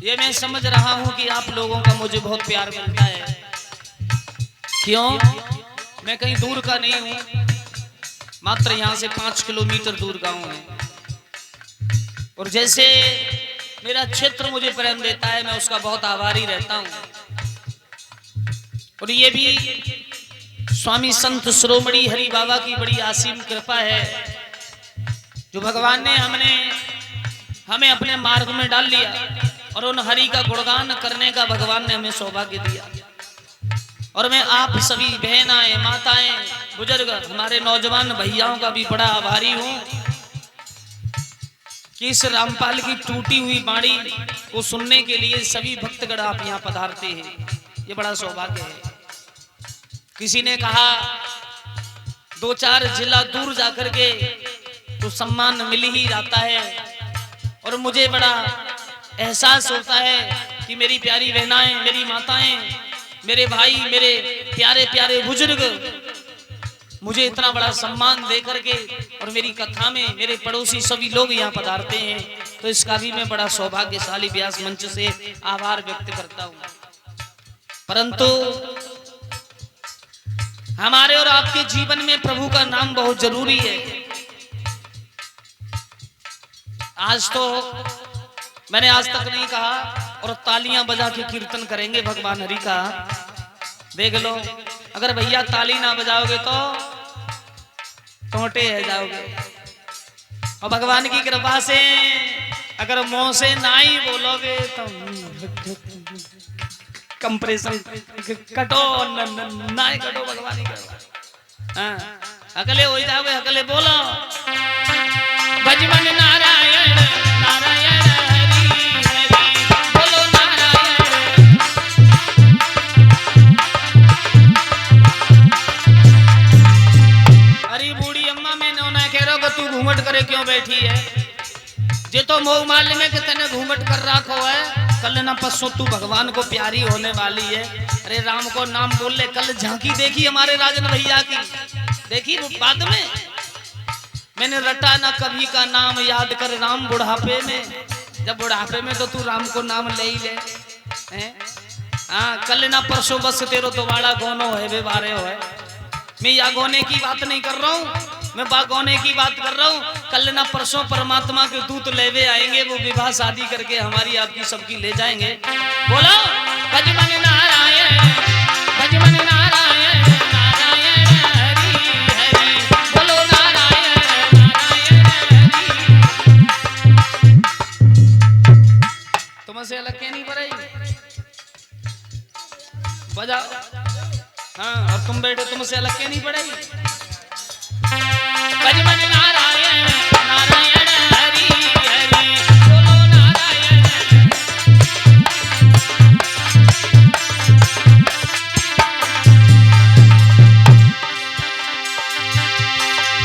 ये मैं समझ रहा हूं कि आप लोगों का मुझे बहुत प्यार मिलता है। क्यों? मैं कहीं दूर का नहीं हूं, मात्र यहां से 5 किलोमीटर दूर गांव है। और जैसे मेरा क्षेत्र मुझे प्रेम देता है, मैं उसका बहुत आभारी रहता हूं। और ये भी स्वामी संत शिरोमणि हरि बाबा की बड़ी असीम कृपा है, जो भगवान ने हमें अपने मार्ग में डाल लिया और उन हरि का गुणगान करने का भगवान ने हमें सौभाग्य दिया। और मैं आप सभी बहनाएं, माताएं, बुजुर्ग, हमारे नौजवान भैयाओं का भी बड़ा आभारी हूं कि इस रामपाल की टूटी हुई बाणी को सुनने के लिए सभी भक्तगण आप यहाँ पधारते हैं। ये बड़ा सौभाग्य है। किसी ने कहा 2-4 जिला दूर जाकर के तो सम्मान मिल ही जाता है, और मुझे बड़ा एहसास होता है कि मेरी प्यारी बहनाएं, मेरी माताएं, मेरे भाई, मेरे प्यारे प्यारे बुजुर्ग मुझे इतना बड़ा सम्मान दे करके और मेरी कथा में मेरे पड़ोसी सभी लोग यहाँ पधारते हैं, तो इसका भी मैं बड़ा सौभाग्यशाली व्यास मंच से आभार व्यक्त करता हूँ। परंतु हमारे और आपके जीवन में प्रभु का नाम बहुत जरूरी है। आज तो मैंने आज तक नहीं कहा, और तालियां बजा के कीर्तन करेंगे भगवान हरि का। देख लो, अगर भैया ताली ना बजाओगे तो टोटे है जाओगे। और भगवान की कृपा से अगर मुंह से ना ही बोलोगे तो कंप्रेशन कटो ना ही कटो, भगवान की कृपा। हाँ, अकले हो जाओगे, अकले बोलो भजमन नारायण नारायण हरि हरि, बोलो नारायण। अरे बूढ़ी अम्मा, मैंने उन्हें कह रहा हूँ तू घूमट करे क्यों बैठी है? जे तो मोह माल में कितने घूमट कर रखो है, कल ना परसों तू भगवान को प्यारी होने वाली है। अरे राम को नाम बोल ले। कल झांकी देखी हमारे राजन भैया की, देखी वो बाद में मैंने रटा ना कभी का नाम, याद कर राम बुढ़ापे में। जब बुढ़ापे में तो तू राम को नाम ले ही ले। हाँ, कल ना परसों बस तेरो दोबारा गोनो है वे बारे हो है। मैं या गोने की बात नहीं कर रहा हूँ, मैं बागोने की बात कर रहा हूँ। कल ना परसों परमात्मा के दूत लेवे आएंगे, वो विवाह शादी करके हमारी आपकी सबकी ले जाएंगे। बोलो भजमन नारायण भजमन नारायण नारायण हरि हरि, बोलो नारायण नारायण हरि। तुमसे अलग क्या नहीं पड़ेगी, बजाओ। हाँ, और तुम बैठे, तुमसे अलग क्या नहीं पड़ेगी। भजमन नारायण नारायण हरि हरि, बोलो नारायण।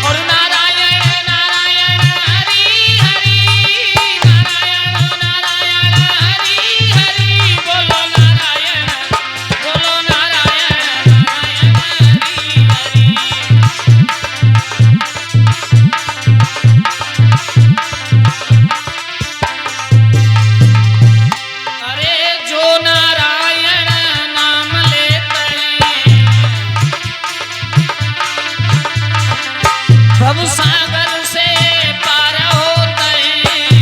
और नारायण नारायण हरि हरि, नारायण नारायण हरि हरि, बोलो नारायण बोलो नारायण नारायण हरि हरि। सागर से पार होते हैं,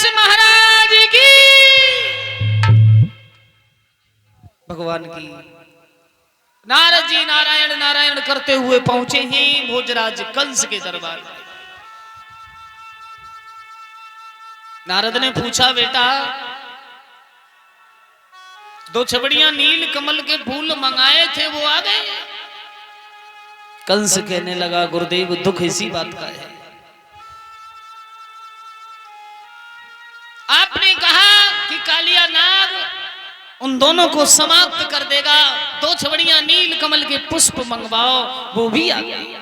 तुलसीदास महाराज की, भगवान की। नारद जी नारायण नारायण करते हुए पहुंचे हैं भोजराज कंस के दरबार में। नारद ने पूछा, बेटा दो छबड़ियां नील कमल के फूल मंगाए थे, वो आ गए? कंस कहने लगा, गुरुदेव दुख इसी बात का है। आपने कहा कि कालिया नाग उन दोनों को समाप्त कर देगा, दो छबड़ियां नील कमल के पुष्प मंगवाओ, वो भी आ गया।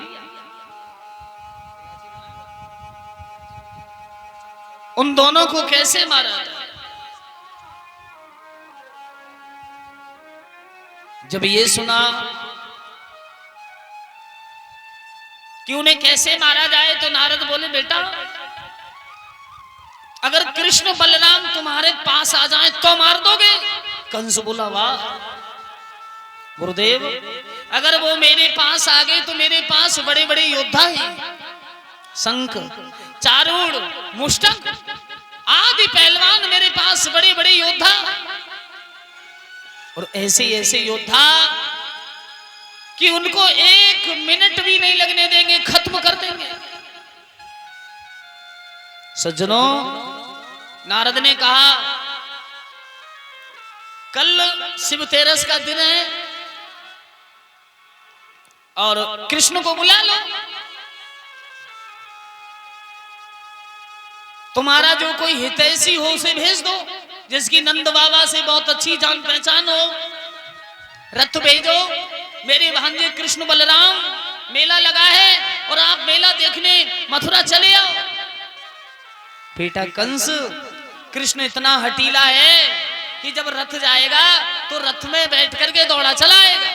उन दोनों को कैसे मारा जाए? जब ये सुना कि उन्हें कैसे मारा जाए, तो नारद बोले, बेटा अगर कृष्ण बलराम तुम्हारे पास आ जाएं तो मार दोगे? कंस बोला, वाह गुरुदेव, अगर वो मेरे पास आ गए तो मेरे पास बड़े बड़े योद्धा हैं, शंख चारूढ़ मुष्टक आदि पहलवान मेरे पास बड़े बड़े योद्धा, और ऐसे ऐसे योद्धा कि उनको एक मिनट भी नहीं लगने देंगे, खत्म कर देंगे। सज्जनों, नारद ने कहा, कल शिव तेरस का दिन है और कृष्ण को बुला लो, तुम्हारा जो कोई हितैषी हो उसे भेज दो, जिसकी नंद बाबा से बहुत अच्छी जान पहचान हो, रथ भेजो, मेरे भांजे कृष्ण बलराम मेला लगा है और आप मेला देखने मथुरा चले आओ। बेटा कंस, कृष्ण इतना हटीला है कि जब रथ जाएगा तो रथ में बैठ करके दौड़ा चलाएगा।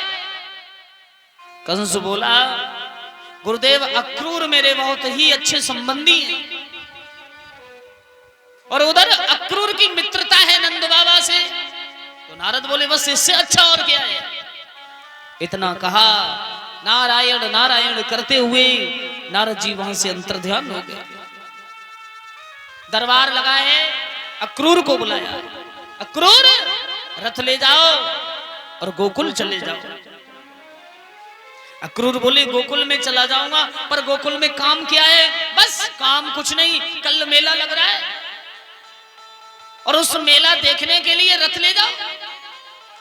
कंस बोला, गुरुदेव अक्रूर मेरे बहुत ही अच्छे संबंधी हैं, और उधर अक्रूर की मित्रता है नंद बाबा से। तो नारद बोले, बस इससे अच्छा और क्या है? इतना कहा, नारायण नारायण करते हुए नारद जी वहां से अंतर्ध्यान हो गए। दरबार लगा है, अक्रूर को बुलाया, अक्रूर रथ ले जाओ और गोकुल चले जाओ। अक्रूर बोले, गोकुल में चला जाऊंगा, पर गोकुल में काम क्या है? बस काम कुछ नहीं, कल मेला लग रहा है और उस मेला देखने के लिए रथ ले जाओ,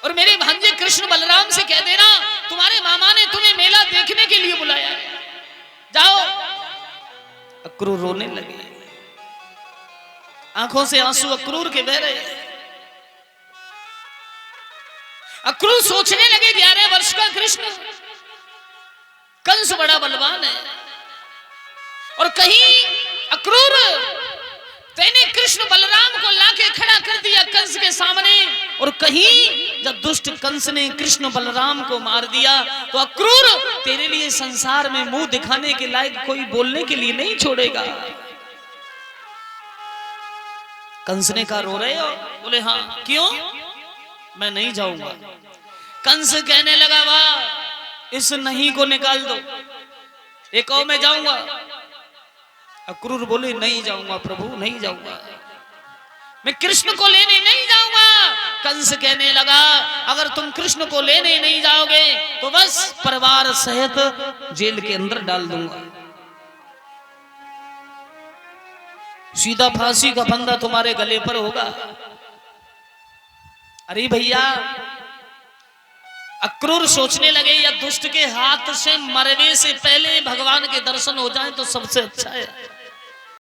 और मेरे भांजे कृष्ण बलराम से कह देना तुम्हारे मामा ने तुम्हें मेला देखने के लिए बुलाया है, जाओ। अक्रूर रोने लगे, आंखों से आंसू अक्रूर के बह रहे। अक्रूर सोचने लगे, 11 वर्ष का कृष्ण, कंस बड़ा बलवान है, और कहीं अक्रूर तेने कृष्ण बलराम को लाके खड़ा कर दिया कंस के सामने, और कहीं जब दुष्ट कंस ने कृष्ण बलराम को मार दिया तो अक्रूर तेरे लिए संसार में मुंह दिखाने के लायक कोई बोलने के लिए नहीं छोड़ेगा। कंस ने कहा, रो रहे हो? बोले, हाँ। क्यों? मैं नहीं जाऊंगा। कंस कहने लगा, वाह, इस नहीं को निकाल दो, एक और मैं जाऊंगा। अक्रूर बोले, नहीं जाऊंगा प्रभु, नहीं जाऊंगा, मैं कृष्ण को लेने नहीं जाऊंगा। कंस कहने लगा, अगर तुम कृष्ण को लेने नहीं जाओगे तो बस परिवार सहित जेल के अंदर डाल दूंगा, सीधा फांसी का फंदा तुम्हारे गले पर होगा। अरे भैया, अक्रूर सोचने लगे, या दुष्ट के हाथ से मरने से पहले भगवान के दर्शन हो जाए तो सबसे अच्छा है।